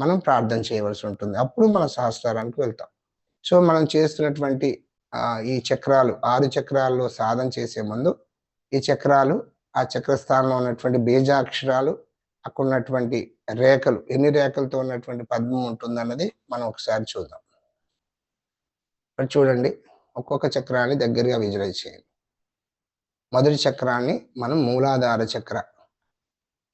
మనం ప్రార్థన చేయవలసి ఉంటుంది. అప్పుడు మనం సహస్రారానికి వెళ్తాం. సో, మనం చేస్తున్నటువంటి ఈ చక్రాలు 6 చక్రాల్లో సాధన చేసే ముందు ఈ చక్రాలు, ఆ చక్రస్థానంలో ఉన్నటువంటి బీజాక్షరాలు, అక్కడ ఉన్నటువంటి రేఖలు, ఎన్ని రేఖలతో ఉన్నటువంటి పద్మం ఉంటుందన్నది మనం ఒకసారి చూద్దాం. ఇక్కడ చూడండి, ఒక్కొక్క చక్రాన్ని దగ్గరగా విజువలైజ్ చేయండి. మొదటి చక్రాన్ని మనం మూలాధార చక్ర.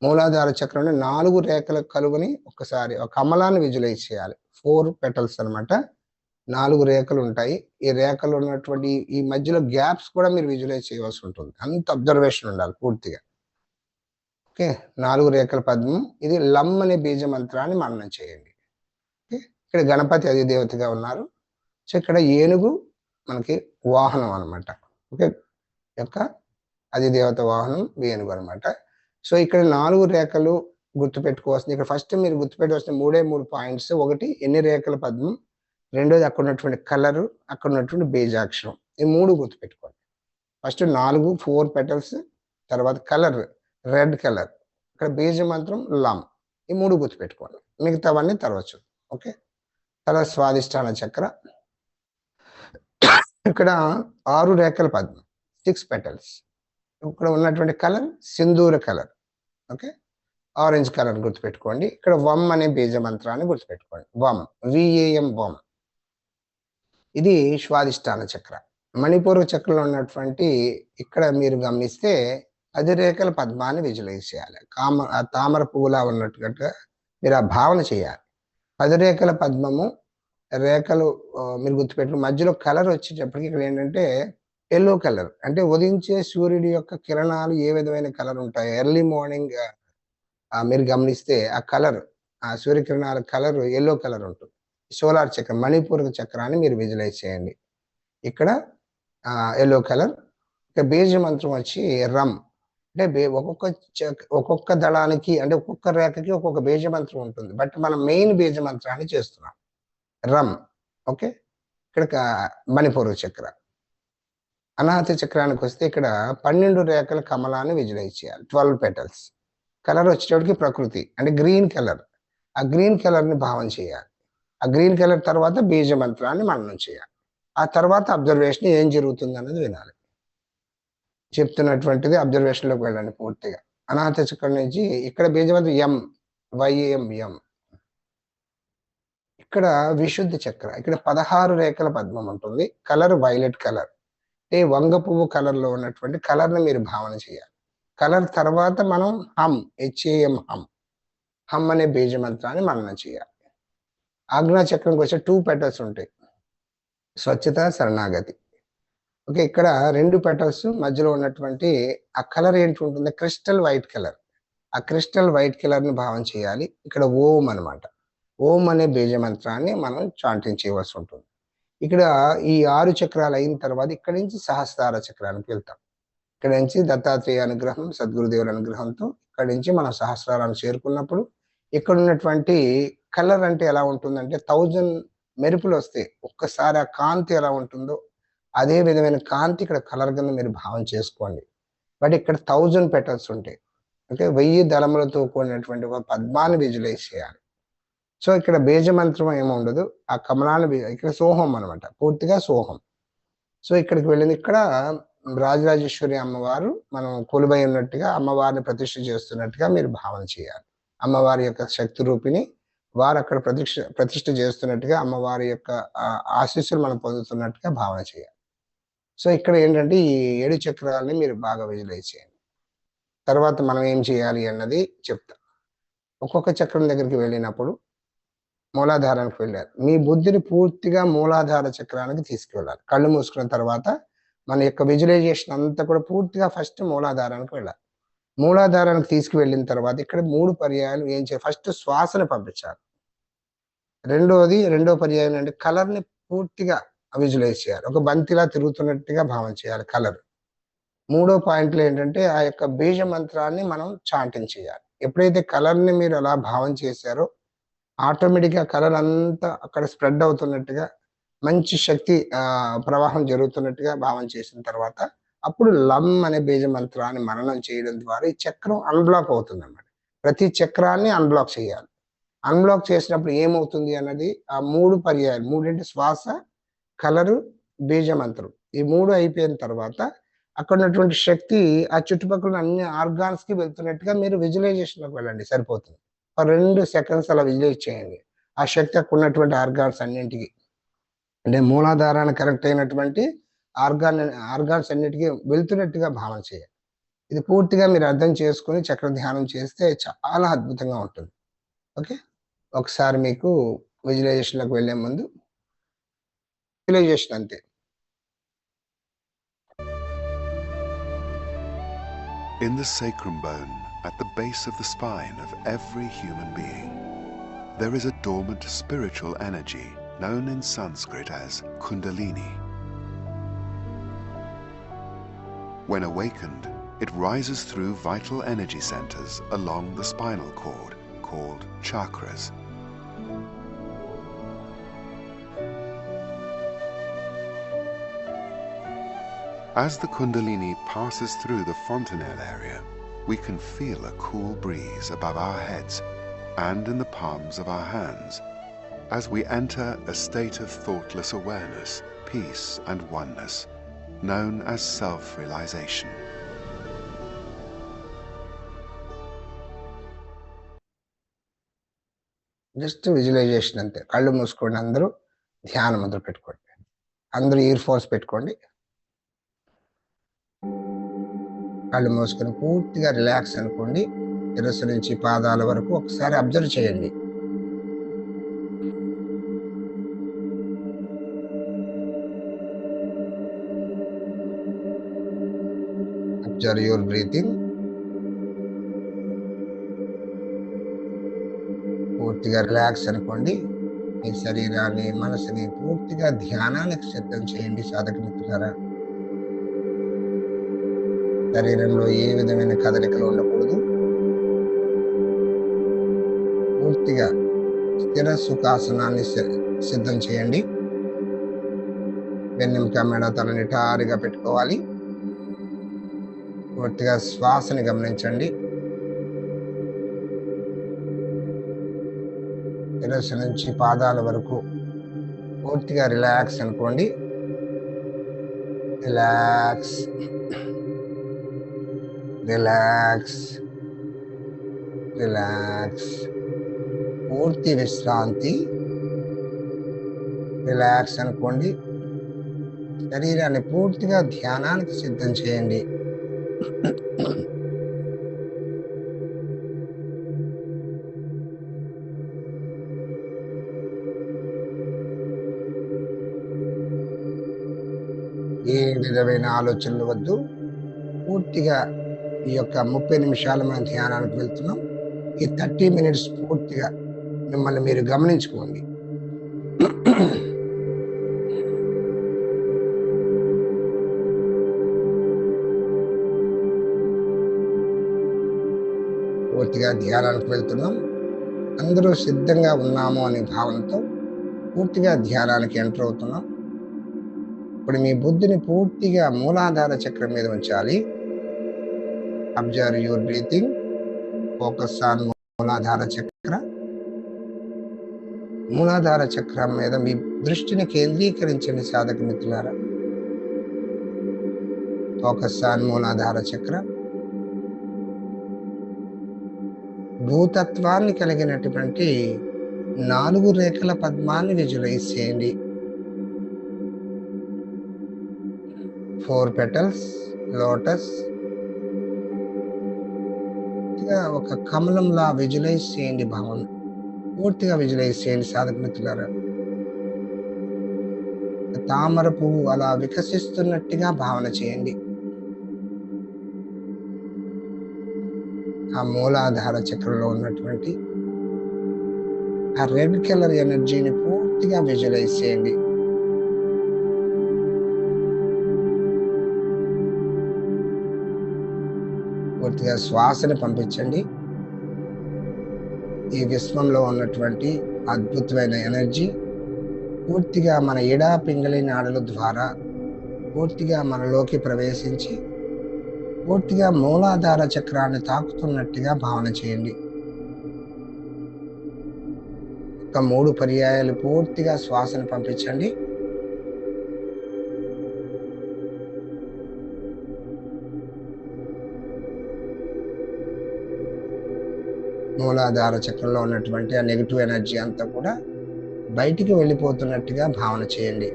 మూలాధార చక్రంలో 4 రేఖలకు కలుగుని ఒక్కసారి ఒక కమలాన్ని విజువలైజ్ చేయాలి. 4 పెటల్స్ అనమాట. 4 రేఖలు ఉంటాయి. ఈ రేఖలు ఉన్నటువంటి ఈ మధ్యలో గ్యాప్స్ కూడా మీరు విజువలైజ్ చేయవలసి ఉంటుంది. అంత అబ్జర్వేషన్ ఉండాలి పూర్తిగా. ఓకే, 4 రేఖల పద్మం. ఇది లం అనే బీజ మంత్రాన్ని మననం చేయండి. ఓకే, ఇక్కడ గణపతి అధిదేవతగా ఉన్నారు. సో ఇక్కడ ఏనుగు మనకి వాహనం అనమాట. ఓకే, యొక్క అధిదేవత వాహనం ఏనుగు అనమాట. సో ఇక్కడ 4 రేఖలు గుర్తుపెట్టుకోవాల్సింది. ఇక్కడ ఫస్ట్ మీరు గుర్తుపెట్టుకోవాల్సిన 3 పాయింట్స్. ఒకటి, ఎన్ని రేఖల పద్మం. రెండోది, అక్కడ ఉన్నటువంటి కలరు, అక్కడ ఉన్నటువంటి బీజాక్షరం. ఈ 3 గుర్తుపెట్టుకోండి. ఫస్ట్ 4 పెటల్స్, తర్వాత కలర్ రెడ్ కలర్, ఇక్కడ బీజ మంత్రం లం. ఈ 3 గుర్తుపెట్టుకోండి. మిగతావన్నీ తర్వాత. ఓకే, తర్వాత స్వాదిష్టాన చక్ర. ఇక్కడ 6 రేఖల పద్మం, 6 పెటల్స్. ఇక్కడ ఉన్నటువంటి కలర్ సింధూర కలర్. ఓకే, ఆరెంజ్ కలర్ గుర్తుపెట్టుకోండి. ఇక్కడ వం అనే బీజ మంత్రాన్ని గుర్తుపెట్టుకోండి. వం, విఏఎం, వం. ఇది స్వాదిష్టాన చక్ర. మణిపూర్వ చక్రంలో ఉన్నటువంటి ఇక్కడ మీరు గమనిస్తే 10 రేఖల పద్మాన్ని విజువలైజ్ చేయాలి. తామర పువ్వులా ఉన్నట్టుగా మీరు ఆ భావన చేయాలి. 10 రేఖల పద్మము, రేఖలు మీరు గుర్తుపెట్టు. మధ్యలో కలర్ వచ్చేటప్పటికి ఇక్కడ ఏంటంటే ఎల్లో కలర్, అంటే ఉదయించే సూర్యుడి యొక్క కిరణాలు ఏ విధమైన కలర్ ఉంటాయి. ఎర్లీ మార్నింగ్ మీరు గమనిస్తే ఆ కలర్, ఆ సూర్యకిరణాల కలర్ ఎల్లో కలర్ ఉంటుంది. సోలార్ చక్రం, మణిపూర్వ చక్రాన్ని మీరు విజువలైజ్ చేయండి. ఇక్కడ ఎల్లో కలర్. ఇక బీజ మంత్రం వచ్చి రమ్. అంటే ఒక్కొక్క దళానికి, అంటే ఒక్కొక్క రేఖకి ఒక్కొక్క బీజ మంత్రం ఉంటుంది. బట్ మనం మెయిన్ బీజ మంత్రాన్ని చేస్తున్నాం, రమ్. ఓకే, ఇక్కడ మణిపూర్వ చక్ర. అనాహత చక్రానికి వస్తే ఇక్కడ 12 రేఖల కమలాన్ని విజువలైజ్ చేయాలి. 12 పెటల్స్. కలర్ వచ్చేటప్పటికి ప్రకృతి, అంటే గ్రీన్ కలర్. ఆ గ్రీన్ కలర్ ని భావన చేయాలి. ఆ గ్రీన్ కలర్ తర్వాత బీజ మంత్రాన్ని మననం చేయాలి. ఆ తర్వాత అబ్జర్వేషన్ ఏం జరుగుతుంది అన్నది వినాలి. చెప్తున్నటువంటిది అబ్జర్వేషన్ లోకి వెళ్ళండి పూర్తిగా. అనాహత చక్రం నుంచి ఇక్కడ బీజ మంత్రం ఎం, వైఎం, ఎం. ఇక్కడ విశుద్ధి చక్ర. ఇక్కడ 16 రేఖల పద్మం ఉంటుంది. కలర్ వైలెట్ కలర్, అంటే వంగ పువ్వు కలర్ లో ఉన్నటువంటి కలర్ ని మీరు భావన చేయాలి. కలర్ తర్వాత మనం హమ్, హెచ్ఏఎం, హమ్. హమ్ అనే బీజ మంత్రాన్ని మననం చేయాలి. ఆజ్ఞా చక్రంకి వచ్చే 2 పెటల్స్ ఉంటాయి. స్వచ్ఛత, శరణాగతి. ఓకే, ఇక్కడ 2 పెటల్స్ మధ్యలో ఉన్నటువంటి ఆ కలర్ ఏంటి ఉంటుంది, క్రిస్టల్ వైట్ కలర్. ఆ క్రిస్టల్ వైట్ కలర్ ని భావన చేయాలి. ఇక్కడ ఓం అనమాట. ఓం అనే బీజ మంత్రాన్ని మనం చాంటింగ్ చేయవలసి ఉంటుంది. ఇక్కడ ఈ 6 చక్రాలు అయిన తర్వాత ఇక్కడ నుంచి సహస్రార చక్రానికి వెళ్తాం. ఇక్కడ నుంచి దత్తాత్రేయ అనుగ్రహం, సద్గురుదేవుల అనుగ్రహంతో ఇక్కడ నుంచి మనం సహస్రారాన్ని చేరుకున్నప్పుడు ఇక్కడ ఉన్నటువంటి కలర్ అంటే ఎలా ఉంటుందంటే 1000 మెరుపులు వస్తాయి. ఒక్కసారి ఆ కాంతి ఎలా ఉంటుందో అదే విధమైన కాంతి ఇక్కడ కలర్ కింద మీరు భావన చేసుకోండి. బట్ ఇక్కడ 1000 పెటల్స్ ఉంటాయి. అంటే 1000 దళములతో కూడినటువంటి ఒక పద్మాన్ని విజువలైజ్ చేయాలి. సో ఇక్కడ బీజ మంత్రం ఏమి ఉండదు. ఆ కమలాన్ని ఇక్కడ సోహం అనమాట, పూర్తిగా సోహం. సో ఇక్కడికి వెళ్ళింది. ఇక్కడ రాజరాజేశ్వరి అమ్మవారు మనం కొలువై ఉన్నట్టుగా, అమ్మవారిని ప్రతిష్ఠ చేస్తున్నట్టుగా మీరు భావన చేయాలి. అమ్మవారి యొక్క శక్తి రూపిణి వారు అక్కడ ప్రతిష్ఠ చేస్తున్నట్టుగా, అమ్మవారి యొక్క ఆశీస్సులు మనం పొందుతున్నట్టుగా భావన చేయాలి. సో ఇక్కడ ఏంటంటే ఈ 7 చక్రాలని మీరు బాగా విజువలైజ్ చేయండి. తర్వాత మనం ఏం చేయాలి అన్నది చెప్తా. ఒక్కొక్క చక్రం దగ్గరికి వెళ్ళినప్పుడు మూలాధారానికి వెళ్ళారు. మీ బుద్ధిని పూర్తిగా మూలాధార చక్రానికి తీసుకువెళ్ళాలి. కళ్ళు మూసుకున్న తర్వాత మన యొక్క విజువలైజేషన్ అంతా కూడా పూర్తిగా ఫస్ట్ మూలాధారానికి వెళ్ళాలి. మూలాధారానికి తీసుకువెళ్ళిన తర్వాత ఇక్కడ 3 పర్యాయాలు ఏం చేయాలి, ఫస్ట్ శ్వాసను పంపించాలి. రెండో పర్యాయం అంటే కలర్ ని పూర్తిగా విజువలైజ్ చేయాలి. ఒక బంతిలా తిరుగుతున్నట్టుగా భావన చేయాలి కలర్. 3వ పాయింట్లో ఏంటంటే ఆ యొక్క బీజ మంత్రాన్ని మనం చాంటింగ్ చేయాలి. ఎప్పుడైతే కలర్ ని మీరు అలా భావన చేశారో ఆటోమేటిక్ గా కలర్ అంతా అక్కడ స్ప్రెడ్ అవుతున్నట్టుగా, మంచి శక్తి ప్రవాహం జరుగుతున్నట్టుగా భావన చేసిన తర్వాత అప్పుడు లం అనే బీజ మంత్రాన్ని మననం చేయడం ద్వారా ఈ చక్రం అన్బ్లాక్ అవుతుంది అన్నమాట. ప్రతి చక్రాన్ని అన్బ్లాక్ చేయాలి. అన్బ్లాక్ చేసినప్పుడు ఏమవుతుంది అన్నది ఆ 3 పర్యాయాలు, 3 అంటే శ్వాస, కలరు, బీజమంత్రం. ఈ 3 అయిపోయిన తర్వాత అక్కడ ఉన్నటువంటి శక్తి ఆ చుట్టుపక్కల అన్ని ఆర్గాన్స్‌కి వెళ్తున్నట్టుగా మీరు విజువలైజేషన్‌లోకి వెళ్ళండి సరిపోతుంది. ఒక 2 సెకండ్స్ అలా విజువలైజ్ చేయండి. ఆ శక్తి అక్కడ ఉన్నటువంటి ఆర్గాన్స్ అన్నింటికి. అంటే మూలాధారానికి కనెక్ట్ అయినటువంటి ఆర్గాన్స్ అన్నిటికి వెళ్తున్నట్టుగా భావన చేయాలి. ఇది పూర్తిగా మీరు అర్థం చేసుకొని చక్ర ధ్యానం చేస్తే చాలా అద్భుతంగా ఉంటుంది. ఓకే. ఒకసారి మీకు విజువలైజేషన్‌లోకి వెళ్ళే ముందు విజువలైజేషన్ అంతే. In the sacrum bone, at the base of the spine of every human being, there is a dormant spiritual energy known in Sanskrit as Kundalini. When awakened, it rises through vital energy centers along the spinal cord, called chakras. As the Kundalini passes through the fontanelle area, we can feel a cool breeze above our heads and in the palms of our hands as we enter a state of thoughtless awareness, peace and oneness, known as self-realization. Just visualization అంతే. కళ్ళు మూసుకోండి అందరూ. ధ్యానం మొదలు పెట్టుకోండి. అందరూ ear phones పెట్టుకోండి. కళ్ళు మూసుకొని పూర్తిగా రిలాక్స్ అనుకోండి. శిరస్సు నుంచి పాదాల వరకు ఒకసారి అబ్జర్వ్ చేయండి. Observe your breathing. పూర్తిగా రిలాక్స్ అనుకోండి. మీ శరీరాన్ని, మనసుని పూర్తిగా ధ్యానానికి సిద్ధం చేయండి సాధక మిత్రులారా. శరీరంలో ఏ విధమైన కదలికలు ఉండకూడదు. పూర్తిగా స్థిర సుఖాసనాన్ని సిద్ధం చేయండి. వెన్నెముక, మెడ, తల నిటారుగా పెట్టుకోవాలి. పూర్తిగా శ్వాసని గమనించండి. శిరస్సు నుంచి పాదాల వరకు పూర్తిగా రిలాక్స్ అనుకోండి. Relax, relax, relax. పూర్తి విశ్రాంతి. రిలాక్స్ అనుకోండి. శరీరాన్ని పూర్తిగా ధ్యానానికి సిద్ధం చేయండి. ఏ విధమైన ఆలోచనలు వద్దు. పూర్తిగా ఈ యొక్క 30 నిమిషాలు మనం ధ్యానానికి వెళ్తున్నాం. ఈ 30 మినిట్స్ పూర్తిగా మిమ్మల్ని మీరు గమనించుకోండి. పూర్తిగా ధ్యానానికి వెళ్తున్నాం. అందరూ సిద్ధంగా ఉన్నాము అనే భావనతో పూర్తిగా ధ్యానానికి ఎంటర్ అవుతున్నాం. ఇప్పుడు మీ బుద్ధిని పూర్తిగా మూలాధార చక్రం మీద ఉంచాలి. Observe your breathing. Focus on మూలాధార చక్ర. మూలాధార చక్రం మీద మీ దృష్టిని కేంద్రీకరించండి సాధక మిత్రులారా. ఫోకస్ ఆన్ మూలాధార చక్ర. భూతత్వాన్ని కలిగినటువంటి 4 రేఖల పద్మాన్ని విజువలైజ్ చేయండి. 4 petals, లోటస్. ఒక కమలంలా విజువలైజ్ చేయండి భావన. పూర్తిగా విజువలైజ్ చేయండి సాధక మిత్రులారా. తామర పువ్వు అలా వికసిస్తున్నట్టుగా భావన చేయండి. ఆ మూలాధార చక్రంలో ఉన్నటువంటి ఆ రెడ్ కలర్ ఎనర్జీని పూర్తిగా విజువలైజ్ చేయండి. పూర్తిగా శ్వాసని పంపించండి. ఈ విశ్వంలో ఉన్నటువంటి అద్భుతమైన ఎనర్జీ పూర్తిగా మన ఎడా పింగళి నాడుల ద్వారా పూర్తిగా మనలోకి ప్రవేశించి పూర్తిగా మూలాధార చక్రాన్ని తాకుతున్నట్టుగా భావన చేయండి. ఒక 3 పర్యాయాలు పూర్తిగా శ్వాసను పంపించండి. మూలాధార చక్రంలో ఉన్నటువంటి ఆ నెగిటివ్ ఎనర్జీ అంతా కూడా బయటికి వెళ్ళిపోతున్నట్టుగా భావన చేయండి.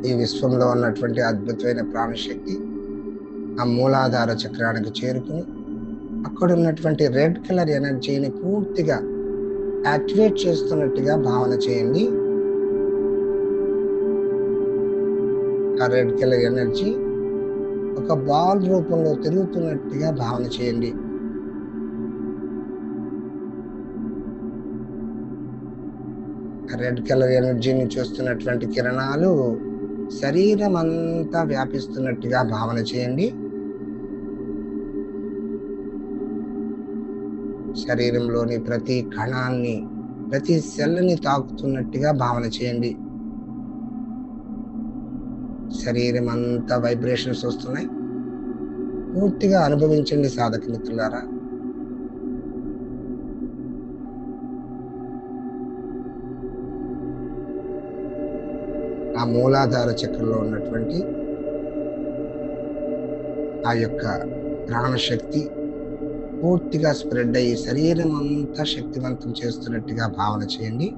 ఈ విశ్వంలో ఉన్నటువంటి అద్భుతమైన ప్రాణశక్తి ఆ మూలాధార చక్రానికి చేరుకుని అక్కడ ఉన్నటువంటి రెడ్ కలర్ ఎనర్జీని పూర్తిగా యాక్టివేట్ చేస్తున్నట్టుగా భావన చేయండి. ఆ రెడ్ కలర్ ఎనర్జీ ఒక బాల్ రూపంలో తిరుగుతున్నట్టుగా భావన చేయండి. రెడ్ కలర్ ఎనర్జీని చూస్తున్నటువంటి కిరణాలు శరీరం అంతా వ్యాపిస్తున్నట్టుగా భావన చేయండి. శరీరంలోని ప్రతి కణాన్ని, ప్రతి సెల్ని తాకుతున్నట్టుగా భావన చేయండి. శరీరం అంతా వైబ్రేషన్స్ వస్తున్నాయి. పూర్తిగా అనుభవించండి సాధక మిత్రులారా. ఆ మూలాధార చక్రంలో ఉన్నటువంటి ఆ యొక్క ప్రాణశక్తి పూర్తిగా స్ప్రెడ్ అయ్యి శరీరం అంతా శక్తివంతం చేస్తున్నట్టుగా భావన చేయండి.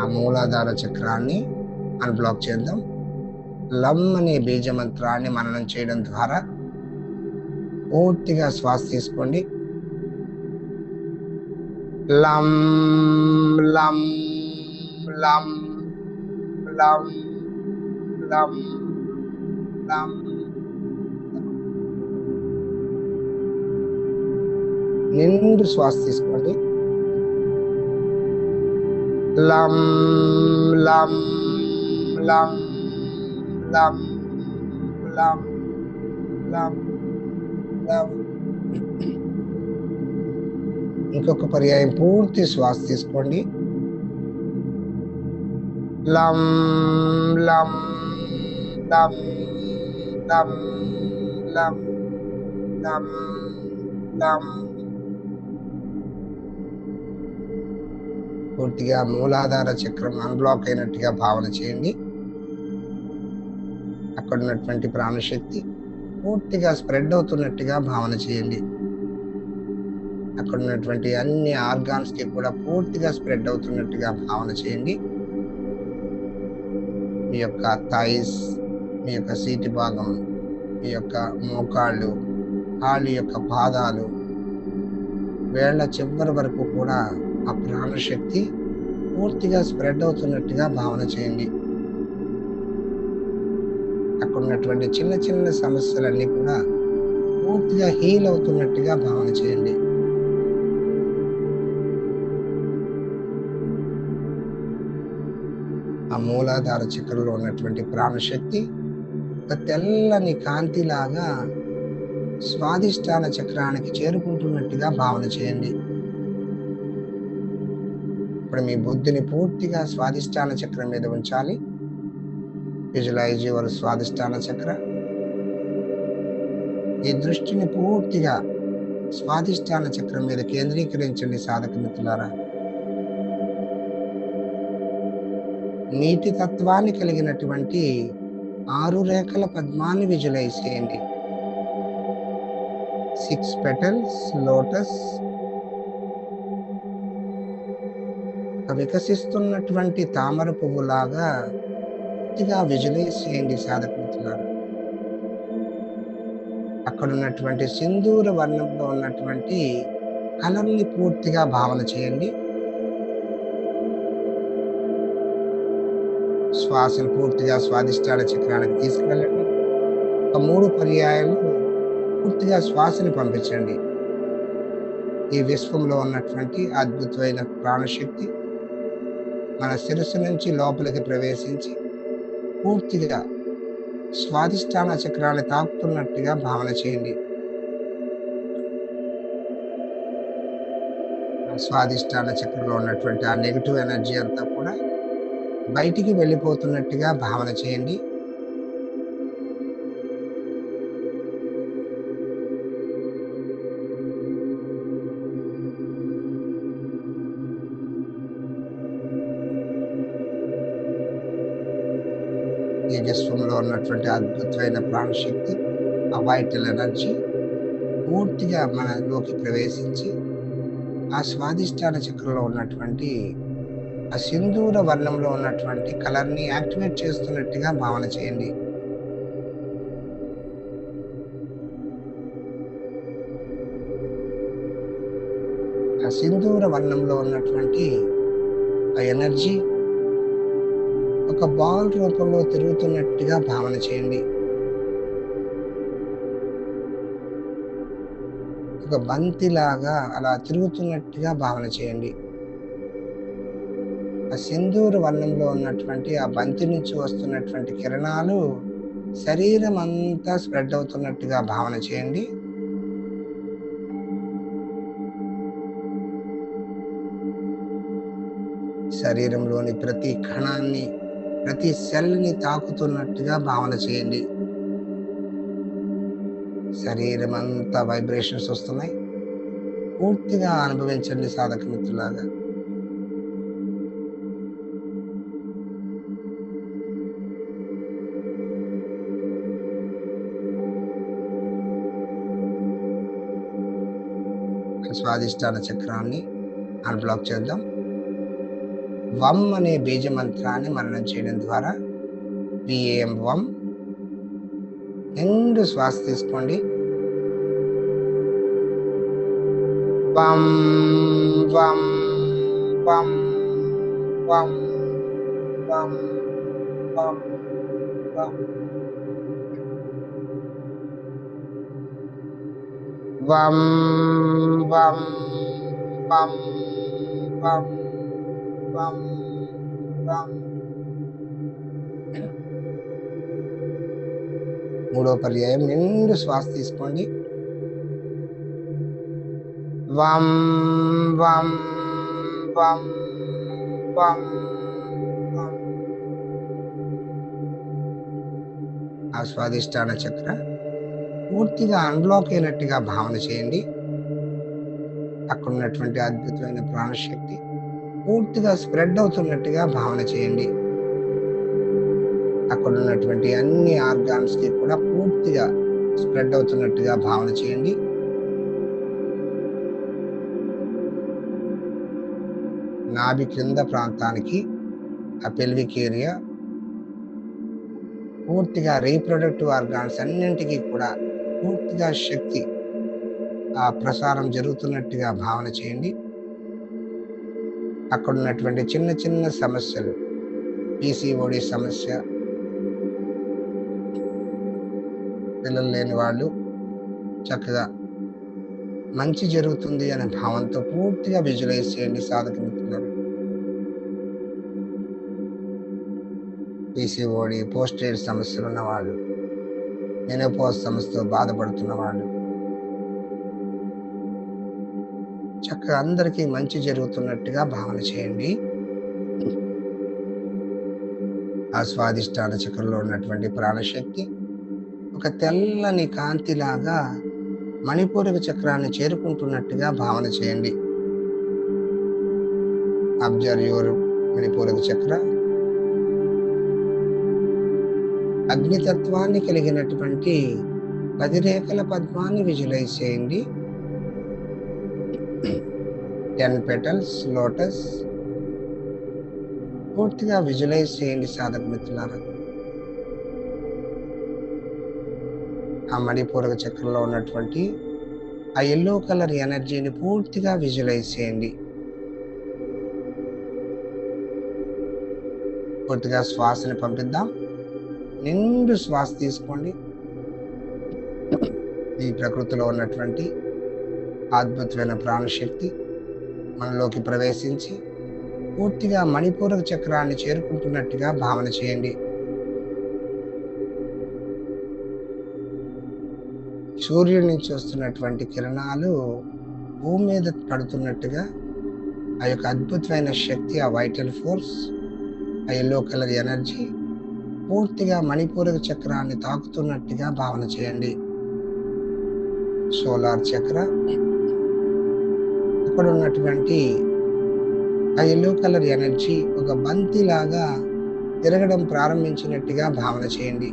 ఆ మూలాధార చక్రాన్ని అన్బ్లాక్ చేద్దాం. లం అనే బీజ మంత్రాన్ని మననం చేయడం ద్వారా పూర్తిగా శ్వాస తీసుకోండి. లం లం లం లం లం లం. నిండు శ్వాస తీసుకోండి. లం లం లం లం లం లం లం. ఇంకొక పర్యాయం పూర్తి శ్వాస తీసుకోండి. లం లం లం లం లం లం లం. పూర్తిగా మూలాధార చక్రం అన్బ్లాక్ అయినట్టుగా భావన చేయండి. అక్కడ ఉన్నటువంటి ప్రాణశక్తి పూర్తిగా స్ప్రెడ్ అవుతున్నట్టుగా భావన చేయండి. అక్కడ ఉన్నటువంటి అన్ని ఆర్గాన్స్ కి కూడా పూర్తిగా స్ప్రెడ్ అవుతున్నట్టుగా భావన చేయండి. మీ యొక్క థైస్, మీ యొక్క సీటు భాగం, మీ యొక్క మోకాళ్ళు, కాళ్ళ యొక్క పాదాలు, వేళ్ల చివరి వరకు కూడా ఆ ప్రాణశక్తి పూర్తిగా స్ప్రెడ్ అవుతున్నట్టుగా భావన చేయండి. అక్కడ ఉన్నటువంటి చిన్న చిన్న సమస్యలన్నీ కూడా పూర్తిగా హీల్ అవుతున్నట్టుగా భావన చేయండి. ఆ మూలాధార చక్రంలో ఉన్నటువంటి ప్రాణశక్తి ఒక తెల్లని కాంతిలాగా స్వాదిష్టాన చక్రానికి చేరుకుంటున్నట్టుగా భావన చేయండి. ఇప్పుడు మీ బుద్ధిని పూర్తిగా స్వాదిష్టాన చక్రం మీద ఉంచాలి. విజువలైజ్ యువర్ స్వాదిష్టాన చక్ర. ఈ దృష్టిని పూర్తిగా స్వాదిష్టాన చక్రం మీద కేంద్రీకరించండి సాధక మిత్రులారా. నీటి తత్వాన్ని కలిగినటువంటి 6 రేఖల పద్మాన్ని విజువలైజ్ చేయండి. 6 petals లోటస్. వికసిస్తున్నటువంటి తామర పువ్వులాగా పూర్తిగా విజువలైజ్ చేయండి సాధక మిత్రులారా. అక్కడ ఉన్నటువంటి సింధూర వర్ణంలో ఉన్నటువంటి కలర్ని పూర్తిగా భావన చేయండి. శ్వాసను పూర్తిగా స్వాదిష్టాన చక్రానికి తీసుకువెళ్ళండి. ఒక 3 పర్యాయాలు పూర్తిగా శ్వాసని పంపించండి. ఈ విశ్వంలో ఉన్నటువంటి అద్భుతమైన ప్రాణశక్తి మన శిరస్సు నుంచి లోపలికి ప్రవేశించి పూర్తిగా స్వాదిష్టాన చక్రాన్ని తాకుతున్నట్టుగా భావన చేయండి. స్వాదిష్టాన చక్రంలో ఉన్నటువంటి ఆ నెగెటివ్ ఎనర్జీ అంతా కూడా బయటికి వెళ్ళిపోతున్నట్టుగా భావన చేయండి. తేజస్వంలో ఉన్నటువంటి అద్భుతమైన ప్రాణశక్తి, ఆ వైటల్ ఎనర్జీ పూర్తిగా మనలోకి ప్రవేశించి, ఆ స్వాదిష్టాన చక్రంలో ఉన్నటువంటి ఆ సింధూర వర్ణంలో ఉన్నటువంటి కలర్‌ని యాక్టివేట్ చేస్తున్నట్టుగా భావన చేయండి. ఆ సింధూర వర్ణంలో ఉన్నటువంటి ఆ ఎనర్జీ ఒక బాల్ రూపంలో తిరుగుతున్నట్టుగా భావన చేయండి. ఒక బంతిలాగా అలా తిరుగుతున్నట్టుగా భావన చేయండి. ఆ సింధూర వర్ణంలో ఉన్నటువంటి ఆ బంతి నుంచి వస్తున్నటువంటి కిరణాలు శరీరం అంతా స్ప్రెడ్ అవుతున్నట్టుగా భావన చేయండి. శరీరంలోని ప్రతి కణాన్ని, ప్రతి సెల్‌ని తాకుతున్నట్టుగా భావన చేయండి. శరీరం అంతా వైబ్రేషన్స్ వస్తున్నాయి. పూర్తిగా అనుభవించండి సాధక మిత్రులారా. స్వాదిష్టాన చక్రాన్ని అన్‌బ్లాక్ చేద్దాం. వం అనే బీజ మంత్రాన్ని మననం చేయడం ద్వారా వీఏఎం వం నిండు శ్వాస తీసుకోండి. వం వం వం వం వం వం వం వం వం వం వం వం వం. మూడో పర్యాయం నిండు శ్వాస తీసుకోండి. వం వం వం వం వం. ఆ స్వాదిష్టాన చక్ర పూర్తిగా అన్బ్లాక్ అయినట్టుగా భావన చేయండి. అక్కడ ఉన్నటువంటి అద్భుతమైన ప్రాణశక్తి పూర్తిగా స్ప్రెడ్ అవుతున్నట్టుగా భావన చేయండి. అక్కడ ఉన్నటువంటి అన్ని ఆర్గాన్స్ కి కూడా పూర్తిగా స్ప్రెడ్ అవుతున్నట్టుగా భావన చేయండి. నాభి క్రింద ప్రాంతానికి ఆ పెల్విక్ ఏరియా పూర్తిగా రీప్రొడక్టివ్ ఆర్గాన్స్ అన్నింటికి కూడా పూర్తిగా శక్తి ఆ ప్రసారం జరుగుతున్నట్టుగా భావన చేయండి. అక్కడ ఉన్నటువంటి చిన్న చిన్న సమస్యలు, పీసీఓడి సమస్య, పిల్లలు లేని వాళ్ళు చక్కగా మంచి జరుగుతుంది అనే భావంతో పూర్తిగా విజువలైజ్ చేయండి సాధక మిత్రులారా. పీసీఓడి, పోస్టేజ్ సమస్యలు ఉన్నవాళ్ళు, మెనోపాజ్ సమస్యతో బాధపడుతున్న వాళ్ళు చక్కగా అందరికీ మంచి జరుగుతున్నట్టుగా భావన చేయండి. ఆ స్వాదిష్టాన చక్రంలో ఉన్నటువంటి ప్రాణశక్తి ఒక తెల్లని కాంతిలాగా మణిపూరక చక్రాన్ని చేరుకుంటున్నట్టుగా భావన చేయండి. అబ్జర్వ్ యువర్ మణిపూరక చక్ర. అగ్నితత్వాన్ని కలిగినటువంటి 10 రేఖల పద్మాన్ని విజువలైజ్ చేయండి. 10 పెటల్స్ లోటస్ పూర్తిగా విజువలైజ్ చేయండి సాధక మిత్రులారా. ఆ మణిపూరక చక్రంలో ఉన్నటువంటి ఆ ఎల్లో కలర్ ఎనర్జీని పూర్తిగా విజువలైజ్ చేయండి. పూర్తిగా శ్వాసని పంపిద్దాం. నిండు శ్వాస తీసుకోండి. ఈ ప్రకృతిలో ఉన్నటువంటి అద్భుతమైన ప్రాణశక్తి మనలోకి ప్రవేశించి పూర్తిగా మణిపూరక చక్రాన్ని చేరుకుంటున్నట్టుగా భావన చేయండి. సూర్యుడి నుంచి వస్తున్నటువంటి కిరణాలు భూమి మీద పడుతున్నట్టుగా ఆ యొక్క అద్భుతమైన శక్తి, ఆ వైటల్ ఫోర్స్, ఆ యెల్లో కలర్ ఎనర్జీ పూర్తిగా మణిపూరక చక్రాన్ని తాకుతున్నట్టుగా భావన చేయండి. సోలార్ చక్ర, అక్కడ ఉన్నటువంటి ఆ యెల్లో కలర్ ఎనర్జీ ఒక బంతిలాగా తిరగడం ప్రారంభించినట్టుగా భావన చేయండి.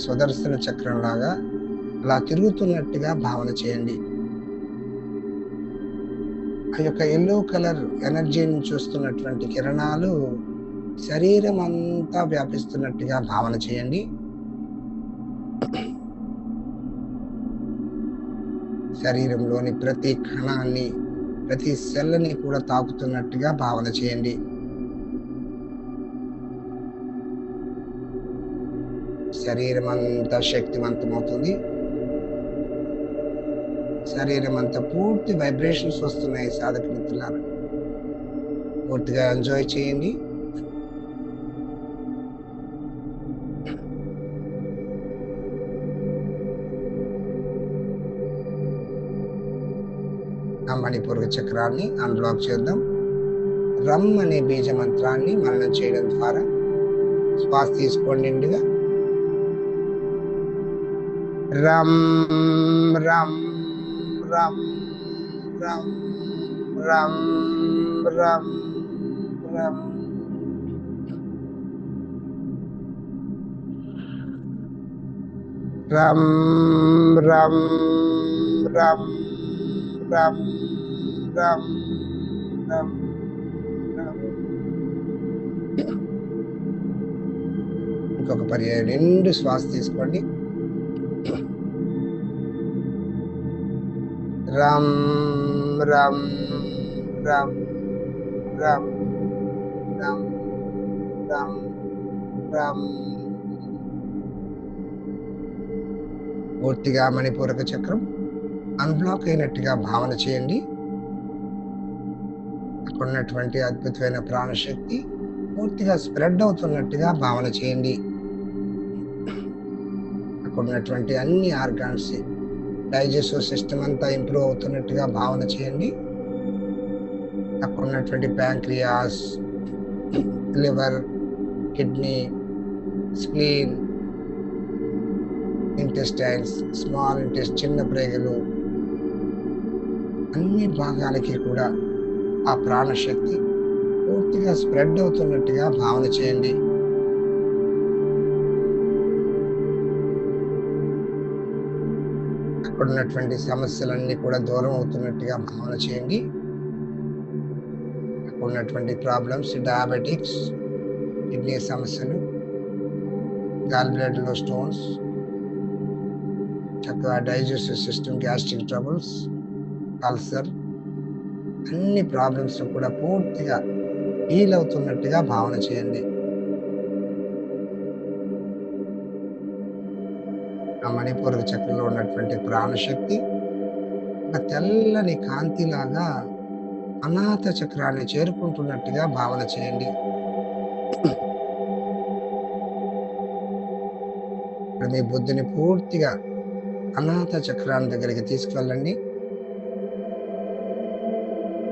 సుదర్శన చక్రంలాగా అలా తిరుగుతున్నట్టుగా భావన చేయండి. ఆ యొక్క యెల్లో కలర్ ఎనర్జీని చూస్తున్నటువంటి కిరణాలు శరీరం అంతా వ్యాపిస్తున్నట్టుగా భావన చేయండి. శరీరంలోని ప్రతి కణాన్ని, ప్రతి సెల్‌ని కూడా తాకుతున్నట్టుగా భావన చేయండి. శరీరం అంతా శక్తివంతమవుతుంది. శరీరం అంతా పూర్తి వైబ్రేషన్స్ వస్తున్నాయి సాధక మిత్రులారా. పూర్తిగా ఎంజాయ్ చేయండి. ఆ మణిపూరక చక్రాన్ని అన్‌బ్లాక్ చేద్దాం. రమ్ అనే బీజ మంత్రాన్ని మననం చేయడం ద్వారా శ్వాస తీసుకోండి నిండుగా. రమ్ రమ్ రమ్ రమ్ రమ్ రమ్ రమ్. రమ్ రమ్ రమ్ రమ్ రమ్ రమ్ రమ్. ఇంకొక పర్యాయం నిండు శ్వాస తీసుకోండి. రమ్ రమ్ రమ్ రమ్ రమ్ రమ్ రమ్. పూర్తిగా మణిపూరక చక్రం అన్బ్లాక్ అయినట్టుగా భావన చేయండి. అక్కడ ఉన్నటువంటి అద్భుతమైన ప్రాణశక్తి పూర్తిగా స్ప్రెడ్ అవుతున్నట్టుగా భావన చేయండి. అక్కడ ఉన్నటువంటి అన్ని ఆర్గాన్స్, డైజెస్టివ్ సిస్టమ్ అంతా ఇంప్రూవ్ అవుతున్నట్టుగా భావన చేయండి. అక్కడ ఉన్నటువంటి pancreas, liver, kidney, spleen, intestines, small intestine, చిన్న ప్రేగులు, అన్ని భాగాలకి కూడా ఆ ప్రాణశక్తి పూర్తిగా స్ప్రెడ్ అవుతున్నట్టుగా భావన చేయండి. అక్కడ ఉన్నటువంటి సమస్యలన్నీ కూడా దూరం అవుతున్నట్టుగా భావన చేయండి. అక్కడ ఉన్నటువంటి ప్రాబ్లమ్స్, డయాబెటిక్స్, కిడ్నీ సమస్యలు, గాల్ బ్లాడర్లో స్టోన్స్, చక్కగా digestive system, gastric troubles, ulcer, అన్ని ప్రాబ్లమ్స్ కూడా పూర్తిగా హీల్ అవుతున్నట్టుగా భావన చేయండి. ఆ మణిపూరక చక్రంలో ఉన్నటువంటి ప్రాణశక్తి ఒక తెల్లని కాంతిలాగా అనాహత చక్రాన్ని చేరుకుంటున్నట్టుగా భావన చేయండి. ఇప్పుడు మీ బుద్ధిని పూర్తిగా అనాహత చక్రాన్ని దగ్గరికి తీసుకువెళ్ళండి.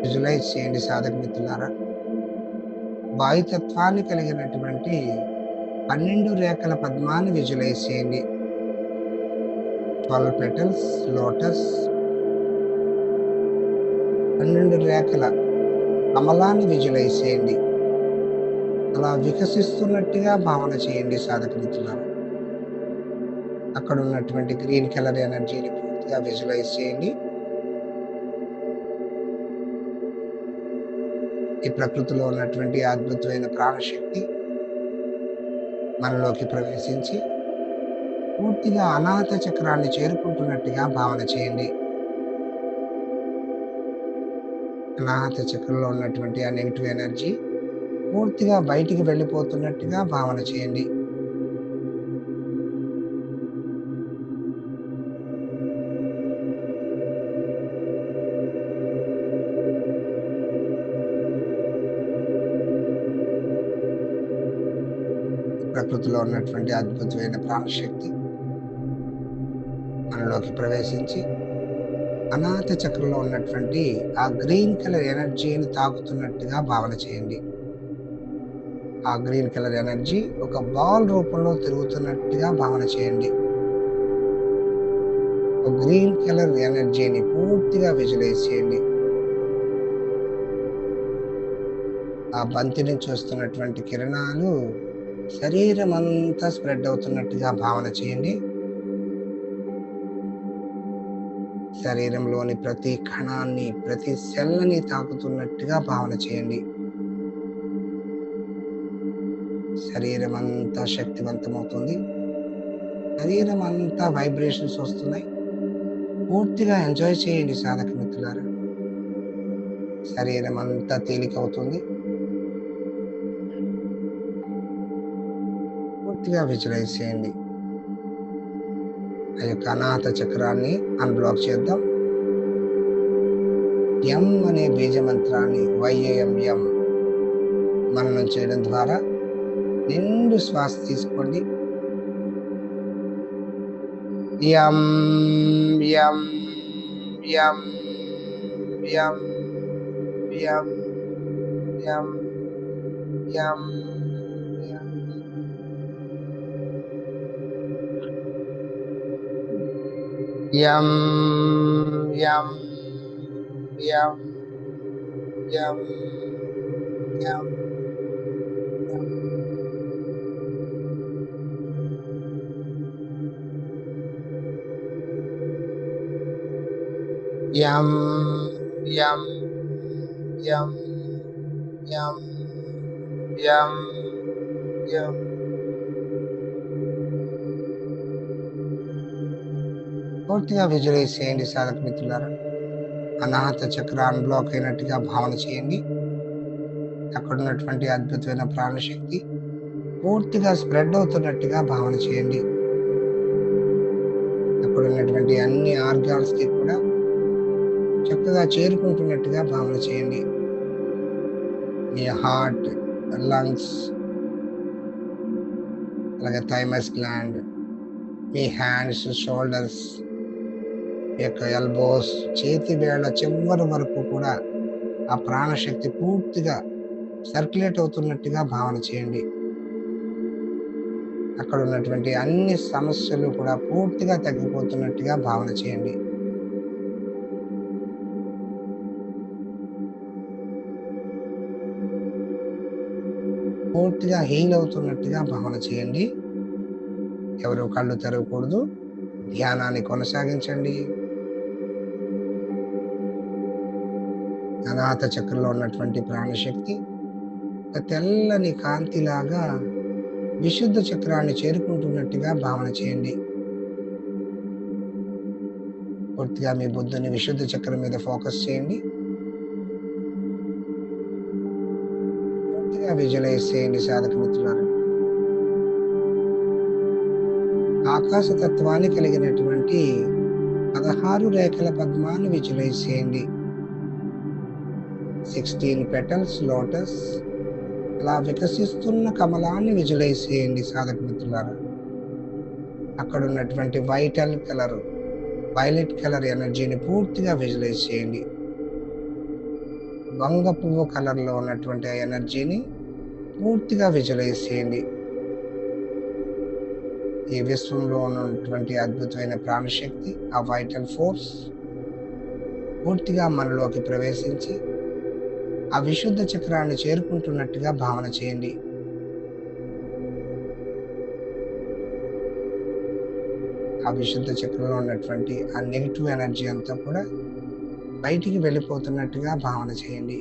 విజువలైజ్ చేయండి సాధక మిత్రులారా. వాయుతత్వాన్ని కలిగినటువంటి 12 రేఖల పద్మాన్ని విజువలైజ్ చేయండి. 12 పెటల్స్ లోటస్, 12 రేఖల కమలాన్ని విజువలైజ్ చేయండి. అలా వికసిస్తున్నట్టుగా భావన చేయండి సాధక మిత్రులారా. అక్కడ ఉన్నటువంటి గ్రీన్ కలర్ ఎనర్జీని పూర్తిగా విజువలైజ్ చేయండి. ఈ ప్రకృతిలో ఉన్నటువంటి అద్భుతమైన ప్రాణశక్తి మనలోకి ప్రవేశించి పూర్తిగా అనాహత చక్రాన్ని చేరుకుంటున్నట్టుగా భావన చేయండి. అనాహత చక్రంలో ఉన్నటువంటి ఆ నెగిటివ్ ఎనర్జీ పూర్తిగా బయటికి వెళ్ళిపోతున్నట్టుగా భావన చేయండి. ప్రకృతిలో ఉన్నటువంటి అద్భుతమైన ప్రాణశక్తి మనలోకి ప్రవేశించి అనాహత చక్రంలో ఉన్నటువంటి ఆ గ్రీన్ కలర్ ఎనర్జీని తాకుతున్నట్టుగా భావన చేయండి. ఆ గ్రీన్ కలర్ ఎనర్జీ ఒక బాల్ రూపంలో తిరుగుతున్నట్టుగా భావన చేయండి. ఒక గ్రీన్ కలర్ ఎనర్జీని పూర్తిగా విజువలైజ్ చేయండి. ఆ బంతి నుంచి వస్తున్నటువంటి కిరణాలు శరీరం అంతా స్ప్రెడ్ అవుతున్నట్టుగా భావన చేయండి. శరీరంలోని ప్రతి కణాన్ని, ప్రతి సెల్ని తాకుతున్నట్టుగా భావన చేయండి. శరీరం అంతా శక్తివంతమవుతుంది. శరీరం అంతా వైబ్రేషన్స్ వస్తున్నాయి. పూర్తిగా ఎంజాయ్ చేయండి సాధక మిత్రులారా. శరీరం అంతా తేలికవుతుంది. పూర్తిగా విజువలైజ్ చేయండి. ఆ యొక్క అనాహత చక్రాన్ని అన్బ్లాక్ చేద్దాం. ఎం అనే బీజ మంత్రాన్ని YAMM మననం చేయడం ద్వారా నిండు శ్వాస తీసుకోండి. యం యం యం యం యం యం యం యం యం యం యం యం యం యం యం యం యం యం యం పూర్తిగా విజువలైజ్ చేయండి సాధక మిత్రులారా. అనాహత చక్ర అన్బ్లాక్ అయినట్టుగా భావన చేయండి. అక్కడ ఉన్నటువంటి అద్భుతమైన ప్రాణశక్తి పూర్తిగా స్ప్రెడ్ అవుతున్నట్టుగా భావన చేయండి. అక్కడ ఉన్నటువంటి అన్ని ఆర్గాన్స్ కి కూడా చక్కగా చేరుకుంటున్నట్టుగా భావన చేయండి. మీ హార్ట్, లంగ్స్, అలాగే థైమస్ గ్లాండ్, మీ హ్యాండ్స్, షోల్డర్స్, మీ యొక్క ఎల్బోస్, చేతి వేళ్ల చివరి వరకు కూడా ఆ ప్రాణశక్తి పూర్తిగా సర్క్యులేట్ అవుతున్నట్టుగా భావన చేయండి. అక్కడ ఉన్నటువంటి అన్ని సమస్యలు కూడా పూర్తిగా తగ్గిపోతున్నట్టుగా భావన చేయండి. పూర్తిగా హీల్ అవుతున్నట్టుగా భావన చేయండి. ఎవరు కళ్ళు తెరవకూడదు. ధ్యానాన్ని కొనసాగించండి. అనాహత చక్రంలో ఉన్నటువంటి ప్రాణశక్తి ఒక తెల్లని కాంతిలాగా విశుద్ధ చక్రాన్ని చేరుకుంటున్నట్టుగా భావన చేయండి. పూర్తిగా మీ బుద్ధిని విశుద్ధ చక్రం మీద ఫోకస్ చేయండి. పూర్తిగా విజువలైజ్ చేయండి సాధక మిత్రులారా. ఆకాశతత్వాన్ని కలిగినటువంటి 16 రేఖల పద్మాన్ని విజువలైజ్ చేయండి. 16 పెటల్స్ లోటస్ అలా వికసిస్తున్న కమలాన్ని విజువలైజ్ చేయండి సాధక మిత్రులారా. అక్కడ ఉన్నటువంటి వైలెట్ కలర్ ఎనర్జీని పూర్తిగా విజువలైజ్ చేయండి. వంగ పువ్వు కలర్లో ఉన్నటువంటి ఆ ఎనర్జీని పూర్తిగా విజువలైజ్ చేయండి. ఈ విశ్వంలో ఉన్నటువంటి అద్భుతమైన ప్రాణశక్తి, ఆ వైటల్ ఫోర్స్ పూర్తిగా మనలోకి ప్రవేశించి ఆ విశుద్ధ చక్రాన్ని చేరుకుంటున్నట్టుగా భావన చేయండి. ఆ విశుద్ధ చక్రంలో ఉన్నటువంటి ఆ నెగిటివ్ ఎనర్జీ అంతా కూడా బయటికి వెళ్ళిపోతున్నట్టుగా భావన చేయండి.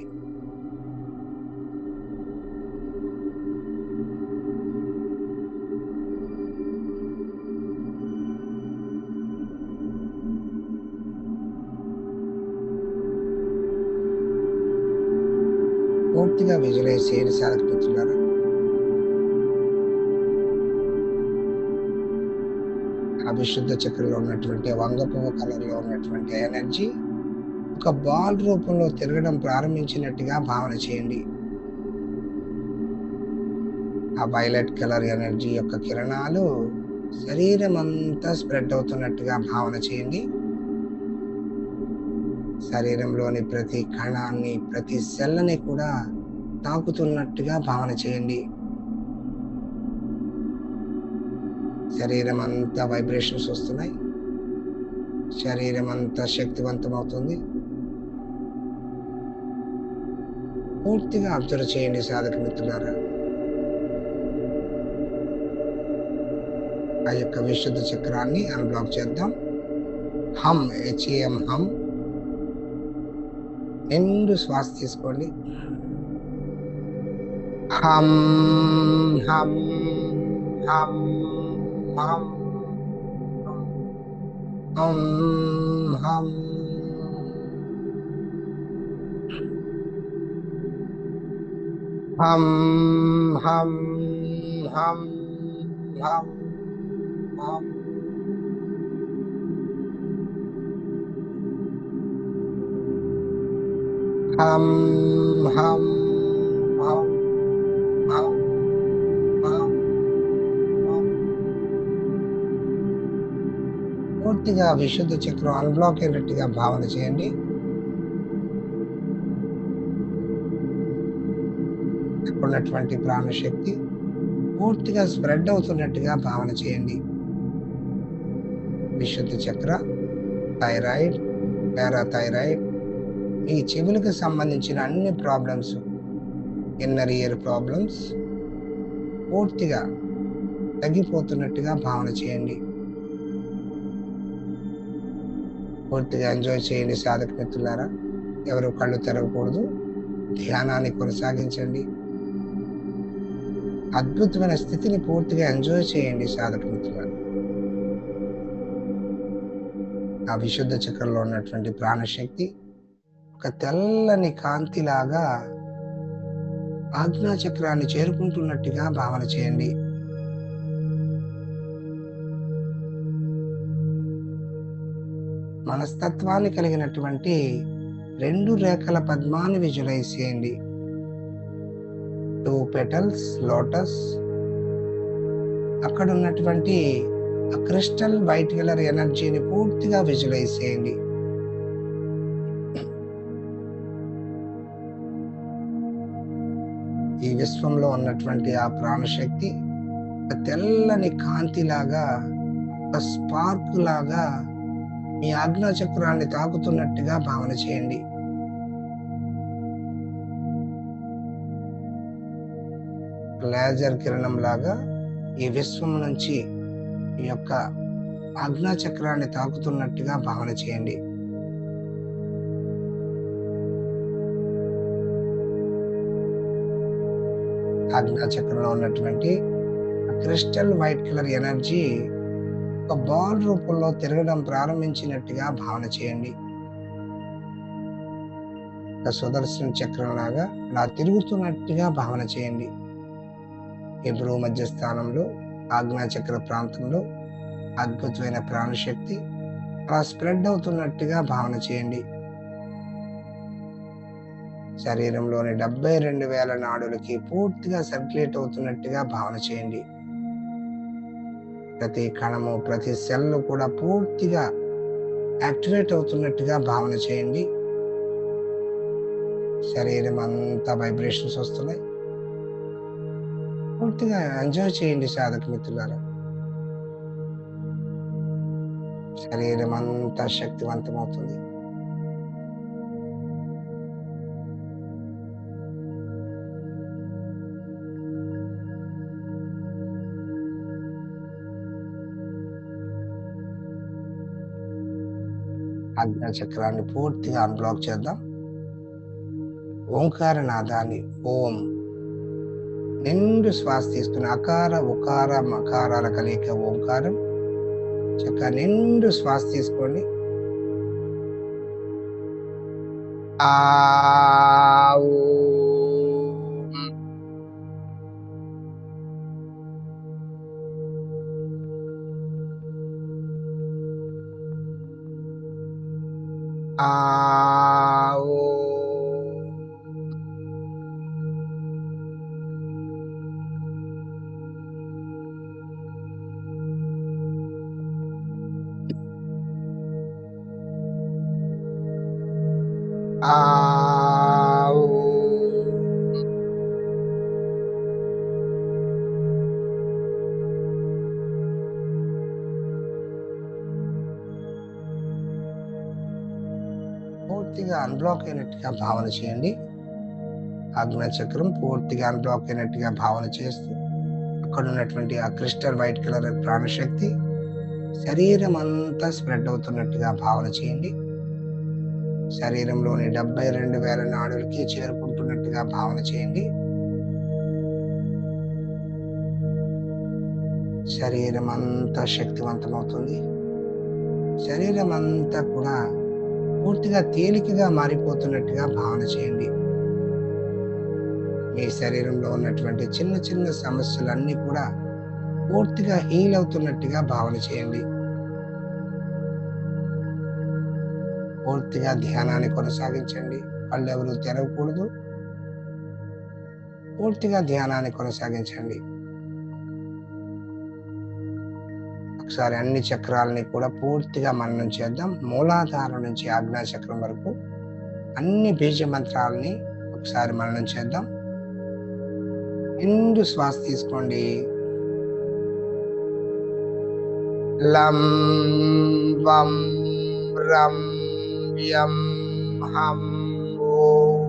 పూర్తిగా విజువలైజ్ చేయండి సాధక మిత్రులారా. ఆ విశుద్ధ చక్రంలో ఉన్నటువంటి వంగ పువ్వు కలర్లో ఉన్నటువంటి ఎనర్జీ ఒక బాల్ రూపంలో తిరగడం ప్రారంభించినట్టుగా భావన చేయండి. ఆ వైలెట్ కలర్ ఎనర్జీ యొక్క కిరణాలు శరీరం అంతా స్ప్రెడ్ అవుతున్నట్టుగా భావన చేయండి. శరీరంలోని ప్రతి కణాన్ని, ప్రతి సెల్‌ని కూడా తాకుతున్నట్టుగా భావన చేయండి. శరీరం అంతా వైబ్రేషన్స్ వస్తున్నాయి. శరీరం అంతా శక్తివంతమవుతుంది. పూర్తిగా అబ్జర్వ్ చేయండి సాధక మిత్రులారా. ఆ యొక్క విశుద్ధ చక్రాన్ని అన్‌బ్లాక్ చేద్దాం. హమ్, హెచ్ఏఎం హమ్. నిండు శ్వాస తీసుకోండి. హమ్, హమ్, హమ్, హమ్, హమ్, హమ్. హమ్, హమ్, హమ్, హమ్, హమ్. హమ్, హమ్, హమ్, హమ్, హమ్, హమ్. పూర్తిగా విశుద్ధ చక్రం అన్‌బ్లాక్ అయినట్టుగా భావన చేయండి. ఉన్నటువంటి ప్రాణశక్తి పూర్తిగా స్ప్రెడ్ అవుతున్నట్టుగా భావన చేయండి. విశుద్ధ చక్ర, థైరాయిడ్, పారాథైరాయిడ్, మీ చెవులకు సంబంధించిన అన్ని ప్రాబ్లమ్స్, ఇన్నర్ ఇయర్ ప్రాబ్లమ్స్ పూర్తిగా తగ్గిపోతున్నట్టుగా భావన చేయండి. పూర్తిగా ఎంజాయ్ చేయండి సాధక మిత్రులారా. ఎవరు కళ్ళు తెరవకూడదు. ధ్యానాన్ని కొనసాగించండి. అద్భుతమైన స్థితిని పూర్తిగా ఎంజాయ్ చేయండి సాధక మిత్రులారా. ఆ విశుద్ధ చక్రంలో ఉన్నటువంటి ప్రాణశక్తి ఒక తెల్లని కాంతిలాగా ఆజ్ఞా చక్రాన్ని చేరుకుంటున్నట్టుగా భావన చేయండి. మనస్తత్వాన్ని కలిగినటువంటి 2 రేఖల పద్మాన్ని విజువలైజ్ చేయండి. 2 పెటల్స్ లోటస్. అక్కడ ఉన్నటువంటి ఆ క్రిస్టల్ వైట్ కలర్ ఎనర్జీని పూర్తిగా విజువలైజ్ చేయండి. ఈ విశ్వంలో ఉన్నటువంటి ఆ ప్రాణశక్తి ఒక తెల్లని కాంతిలాగా, ఒక స్పార్క్ లాగా మీ ఆజ్ఞా చక్రాన్ని తాకుతున్నట్టుగా భావన చేయండి. లేజర్ కిరణం లాగా ఈ విశ్వం నుంచి ఈ యొక్క ఆజ్ఞా చక్రాన్ని తాకుతున్నట్టుగా భావన చేయండి. ఆజ్ఞా చక్రంలో ఉన్నటువంటి క్రిస్టల్ వైట్ కలర్ ఎనర్జీ ఒక బాల్ రూపంలో తిరగడం ప్రారంభించినట్టుగా భావన చేయండి. ఒక సుదర్శన చక్రం లాగా అలా తిరుగుతున్నట్టుగా భావన చేయండి. ఈ భ్రూ మధ్య స్థానంలో ఆజ్ఞా చక్ర ప్రాంతంలో అద్భుతమైన ప్రాణశక్తి అలా స్ప్రెడ్ అవుతున్నట్టుగా భావన చేయండి. శరీరంలోని 72,000 నాడులకి పూర్తిగా సర్క్యులేట్ అవుతున్నట్టుగా భావన చేయండి. ప్రతి కణము, ప్రతి సెల్ కూడా పూర్తిగా యాక్టివేట్ అవుతున్నట్టుగా భావన చేయండి. శరీరం అంతా వైబ్రేషన్స్ వస్తున్నాయి. పూర్తిగా ఎంజాయ్ చేయండి సాధక మిత్రులారా. శరీరం అంతా శక్తివంతమవుతుంది. ఆజ్ఞా చక్రాన్ని పూర్తిగా అన్బ్లాక్ చేద్దాం. ఓంకార నాదాన్ని ఓం నిండు శ్వాస తీసుకుని అకార ఉకార మకారాల కలయిక ఓంకారం. చక్కగా నిండు శ్వాస తీసుకోండి. ఆ ఓం. ఆ ఓం. ఆ పూర్తిగా అన్బ్లాక్ అయినట్టుగా భావన చేయండి. ఆజ్ఞా చక్రం పూర్తిగా అన్బ్లాక్ అయినట్టుగా భావన చేస్తూ అక్కడ ఉన్నటువంటి ఆ క్రిస్టల్ వైట్ కలర్ ప్రాణశక్తి శరీరం అంతా స్ప్రెడ్ అవుతున్నట్టుగా భావన చేయండి. శరీరంలోని 72,000 నాడులకి చేరుకుంటున్నట్టుగా భావన చేయండి. శరీరం అంతా శక్తివంతమవుతుంది. శరీరం అంతా కూడా పూర్తిగా తేలికగా మారిపోతున్నట్టుగా భావన చేయండి. మీ శరీరంలో ఉన్నటువంటి చిన్న చిన్న సమస్యలన్నీ కూడా పూర్తిగా హీల్ అవుతున్నట్టుగా భావన చేయండి. పూర్తిగా ధ్యానాన్ని కొనసాగించండి. కళ్ళు ఎవరు తెరవకూడదు. పూర్తిగా ధ్యానాన్ని కొనసాగించండి. ఒకసారి అన్ని చక్రాలని కూడా పూర్తిగా మననం చేద్దాం. మూలాధారం నుంచి ఆజ్ఞా చక్రం వరకు అన్ని బీజ మంత్రాలని ఒకసారి మననం చేద్దాం. నిండు శ్వాస తీసుకోండి. లం వం రం యం హం ఓం.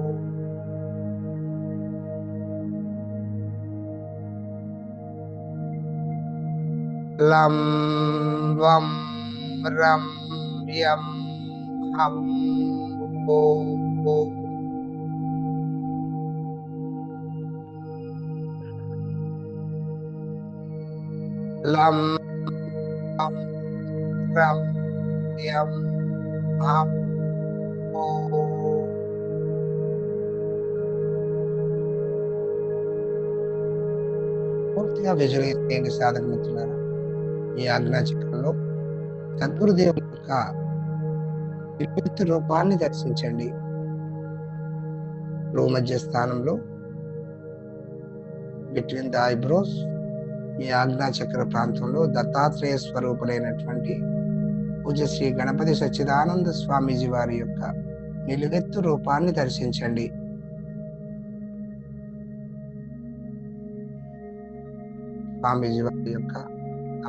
లం వం రం యం హం ఓం. లం వం రం యం హం ఓం. పూర్తిగా విజువలైజ్ చేయండి సాధక మిత్రులారా. ఈ ఆజ్ఞా చక్రంలో సద్గురుదేవుని యొక్క విభిన్న రూపాన్ని దర్శించండి. మధ్య స్థానంలో బిట్వీన్ ద ఐబ్రోస్ ఈ ఆజ్ఞా చక్ర ప్రాంతంలో దత్తాత్రేయ స్వరూపుడైనటువంటి పూజ్య శ్రీ గణపతి సచ్చిదానంద స్వామీజీ వారి యొక్క నిలువెత్తు రూపాన్ని దర్శించండి. స్వామీజీ వారి యొక్క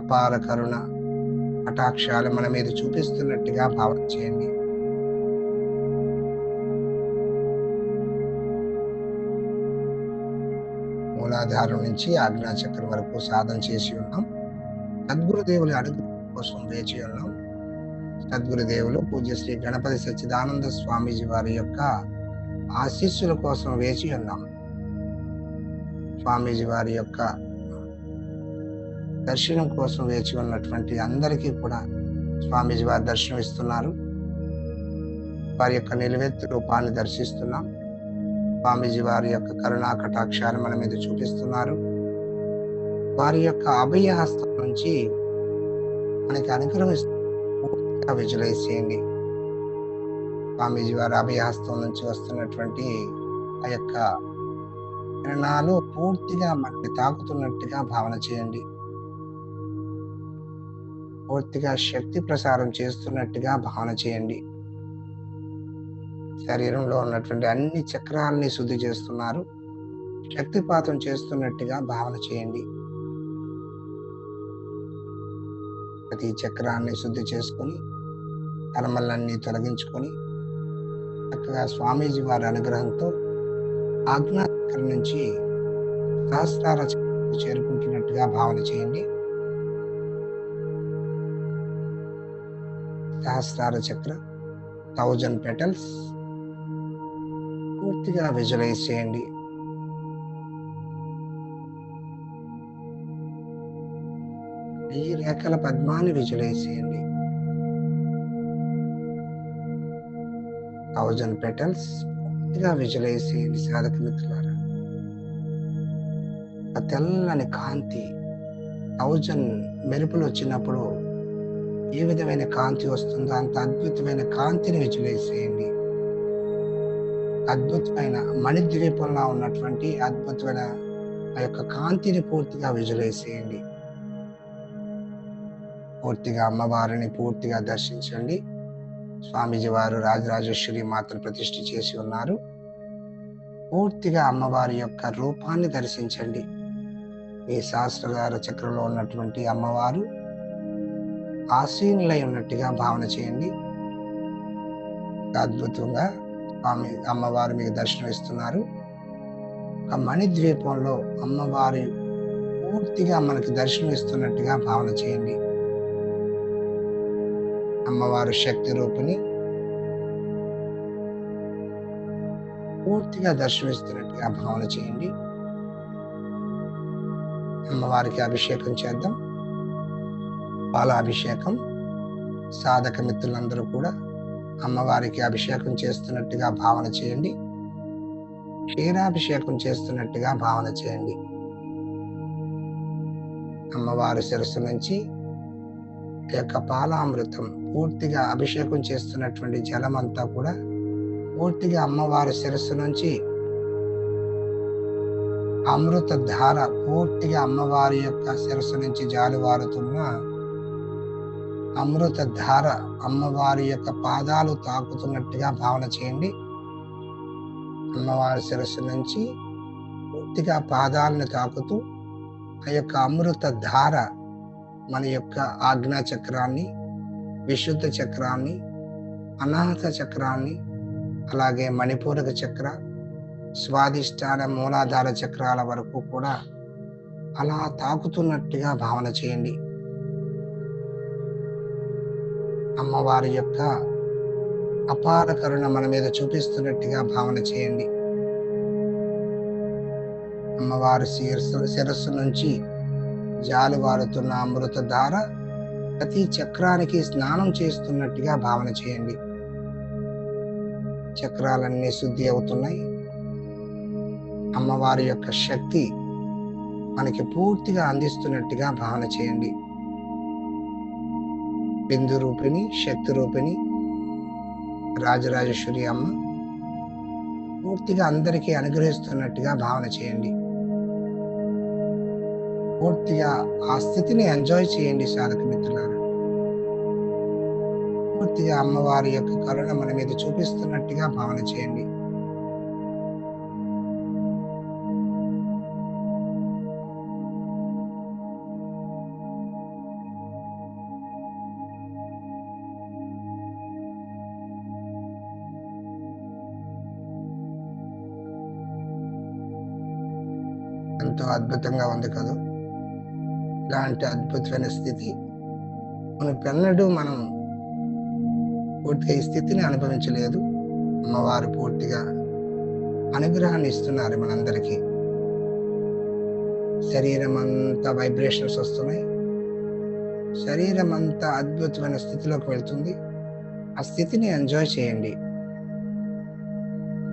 అపార కరుణ కటాక్షాలు మన మీద చూపిస్తున్నట్టుగా భావన చేయండి. మూలాధారం నుంచి ఆజ్ఞా చక్రం వరకు సాధన చేసి ఉన్నాం. సద్గురుదేవుల అనుగ్రహం కోసం వేచి ఉన్నాం. సద్గురుదేవులు పూజ్య శ్రీ గణపతి సచ్చిదానంద స్వామీజీ వారి యొక్క ఆశీస్సుల కోసం వేచి ఉన్నాం. స్వామీజీ వారి యొక్క దర్శనం కోసం వేచి ఉన్నటువంటి అందరికీ కూడా స్వామీజీ వారి దర్శనం ఇస్తున్నారు. వారి యొక్క నిలువెత్తు రూపాన్ని దర్శిస్తున్నాం. స్వామీజీ వారి యొక్క కరుణా కటాక్షాన్ని మన మీద చూపిస్తున్నారు. వారి యొక్క అభయ హస్తం నుంచి మనకి అనుగ్రహిస్తూ విజువలైజ్ చేయండి. స్వామీజీ వారి అభయ హస్తం నుంచి వస్తున్నటువంటి ఆ యొక్క కిరణాలు పూర్తిగా మనకి తాకుతున్నట్టుగా భావన చేయండి. పూర్తిగా శక్తి ప్రసారం చేస్తున్నట్టుగా భావన చేయండి. శరీరంలో ఉన్నటువంటి అన్ని చక్రాలని శుద్ధి చేస్తున్నారు. శక్తిపాతం చేస్తున్నట్టుగా భావన చేయండి. ప్రతి చక్రాన్ని శుద్ధి చేసుకొని కర్మలన్నీ తొలగించుకొని చక్కగా స్వామీజీ వారి అనుగ్రహంతో ఆజ్ఞా చక్రం నుంచి సహస్రార చక్రం చేరుకుంటున్నట్టుగా భావన చేయండి. సహస్రార చక్ర 1000 petals పూర్తిగా విజువలైజ్ చేయండి. ఈ రేఖల పద్మాన్ని విజువలైజ్ చేయండి. 1000 petals పూర్తిగా విజువలైజ్ చేయండి సాధక మిత్రులారా. ఆ తెల్లని కాంతి 1000 మెరుపులు వచ్చినప్పుడు ఏ విధమైన కాంతి వస్తుందో అంత అద్భుతమైన కాంతిని విజువలైజ్ చేయండి. అద్భుతమైన మణిద్వీపంలో ఉన్నటువంటి అద్భుతమైన ఆ యొక్క కాంతిని పూర్తిగా విజువలైజ్ చేయండి. పూర్తిగా అమ్మవారిని పూర్తిగా దర్శించండి. స్వామీజీ వారు రాజరాజేశ్వరి మాతను ప్రతిష్ఠ చేసి ఉన్నారు. పూర్తిగా అమ్మవారి యొక్క రూపాన్ని దర్శించండి. మీ సహస్రార చక్రంలో ఉన్నటువంటి అమ్మవారు ఆసీనులై ఉన్నట్టుగా భావన చేయండి. అద్భుతంగా అమ్మవారు మీకు దర్శనం ఇస్తున్నారు. ఒక మణిద్వీపంలో అమ్మవారి పూర్తిగా మనకి దర్శనం ఇస్తున్నట్టుగా భావన చేయండి. అమ్మవారు శక్తి రూపిణి పూర్తిగా దర్శనమిస్తున్నట్టుగా భావన చేయండి. అమ్మవారికి అభిషేకం చేద్దాం. పాలాభిషేకం. సాధక మిత్రులందరూ కూడా అమ్మవారికి అభిషేకం చేస్తున్నట్టుగా భావన చేయండి. క్షీరాభిషేకం చేస్తున్నట్టుగా భావన చేయండి. అమ్మవారి శిరస్సు నుంచి ఈ యొక్క పాలామృతం పూర్తిగా అభిషేకం చేస్తున్నటువంటి జలమంతా కూడా పూర్తిగా అమ్మవారి శిరస్సు నుంచి అమృత ధార పూర్తిగా అమ్మవారి యొక్క శిరస్సు నుంచి జాలువారుతున్న అమృత ధార అమ్మవారి యొక్క పాదాలు తాకుతున్నట్టుగా భావన చేయండి. అమ్మవారి శిరస్సు నుంచి పూర్తిగా పాదాలను తాకుతూ ఆ యొక్క అమృత ధార మన యొక్క ఆజ్ఞా చక్రాన్ని, విశుద్ధ చక్రాన్ని, అనాహత చక్రాన్ని, అలాగే మణిపూరక చక్ర, స్వాదిష్టాన మూలాధార చక్రాల వరకు కూడా అలా తాకుతున్నట్టుగా భావన చేయండి. అమ్మవారి యొక్క అపార కరుణ మన మీద చూపిస్తున్నట్టుగా భావన చేయండి. అమ్మవారి శిరస్సు నుంచి జాలువారుతున్న అమృత ధార ప్రతి చక్రానికి స్నానం చేస్తున్నట్టుగా భావన చేయండి. చక్రాలన్నీ శుద్ధి అవుతున్నాయి. అమ్మవారి యొక్క శక్తి మనకి పూర్తిగా అందిస్తున్నట్టుగా భావన చేయండి. బిందు రూపిణి, శక్తి రూపిణి రాజరాజేశ్వరి అమ్మ పూర్తిగా అందరికీ అనుగ్రహిస్తున్నట్టుగా భావన చేయండి. పూర్తిగా ఆ స్థితిని ఎంజాయ్ చేయండి సాధక మిత్రులారా. పూర్తిగా అమ్మవారి యొక్క కరుణ మన మీద చూపిస్తున్నట్టుగా భావన చేయండి. ఎంతో అద్భుతంగా ఉంది కదా. ఇలాంటి అద్భుతమైన స్థితి మనకెన్నడూ మనం పూర్తిగా ఈ స్థితిని అనుభవించలేదు. అమ్మవారు పూర్తిగా అనుగ్రహాన్ని ఇస్తున్నారు మనందరికీ. శరీరం అంతా వైబ్రేషన్స్ వస్తున్నాయి. శరీరం అంతా అద్భుతమైన స్థితిలోకి వెళ్తుంది. ఆ స్థితిని ఎంజాయ్ చేయండి.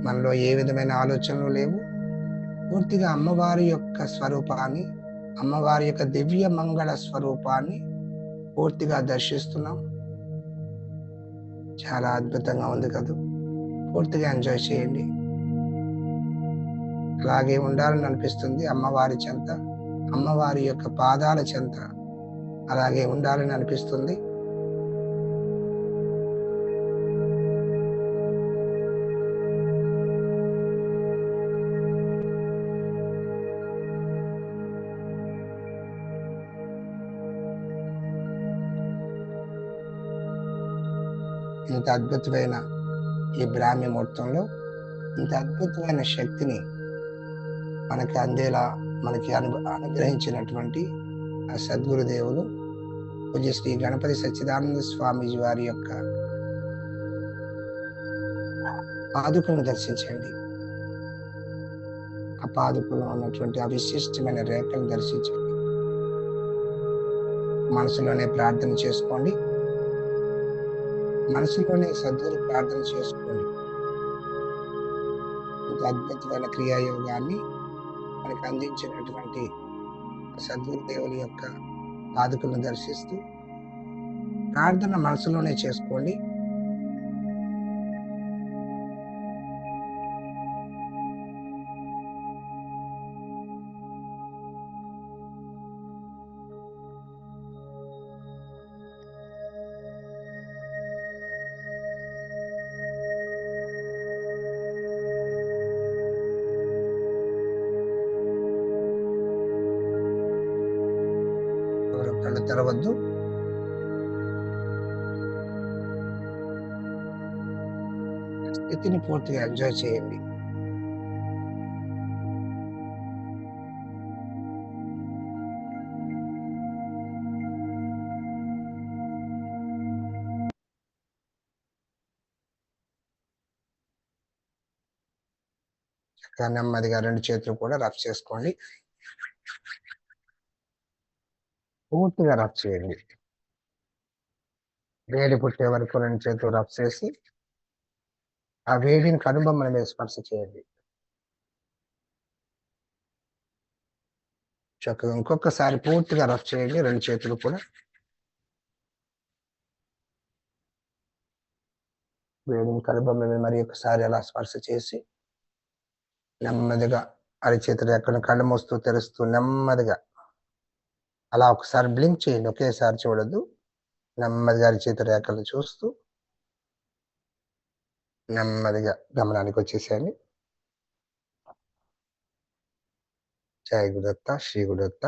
మనలో ఏ విధమైన ఆలోచనలు లేవు. పూర్తిగా అమ్మవారి యొక్క స్వరూపాన్ని, అమ్మవారి యొక్క దివ్య మంగళ స్వరూపాన్ని పూర్తిగా దర్శిస్తున్నాం. చాలా అద్భుతంగా ఉంది కదా. పూర్తిగా ఎంజాయ్ చేయండి. అలాగే ఉండాలని అనిపిస్తుంది. అమ్మవారి చెంత, అమ్మవారి యొక్క పాదాల చెంత అలాగే ఉండాలని అనిపిస్తుంది. ఇంత అద్భుతమైన ఈ బ్రాహ్మీ ముహూర్తంలో ఇంత అద్భుతమైన శక్తిని మనకి అందేలా మనకి అనుగ్రహించినటువంటి ఆ సద్గురుదేవులు పూజ్య శ్రీ గణపతి సచ్చిదానంద స్వామీజీ వారి యొక్క పాదుకలను దర్శించండి. ఆ పాదుకలో ఉన్నటువంటి ఆ విశిష్టమైన రేఖలను దర్శించండి. మనసులోనే ప్రార్థన చేసుకోండి. మనసులోనే సద్గురు ప్రార్థన చేసుకోండి. ఇంత అద్భుతమైన క్రియాయోగాన్ని మనకు అందించినటువంటి సద్గురుదేవుల యొక్క పాదుకలను దర్శిస్తూ ప్రార్థన మనసులోనే చేసుకోండి. కళ్ళు తెరవద్దు. స్థితిని పూర్తిగా ఎంజాయ్ చేయండి. చక్కగా నెమ్మదిగా 2 చేతులు కూడా రబ్ చేసుకోండి. పూర్తిగా రబ్ చేయండి. వేడి పుట్టే వరకు 2 చేతులు రబ్ చేసి, ఆ వేడిని కనుబొమ్మల మీద స్పర్శ చేయండి. చక్కగా ఇంకొకసారి పూర్తిగా రబ్ చేయండి 2 చేతులు కూడా. వేడిని కనుబొమ్మల మీద మరి ఒకసారి అలా స్పర్శ చేసి, నెమ్మదిగా అరచేతి రేఖలను కళ్ళు మూస్తూ తెరుస్తూ నెమ్మదిగా అలా ఒకసారి బ్లింక్ చేయండి. ఒకేసారి చూడొద్దు. నెమ్మదిగా అరచేతి రేఖలను చూస్తూ నెమ్మదిగా గమనానికి వచ్చేసేయండి. జై గురుదత్త, శ్రీ గురుదత్త.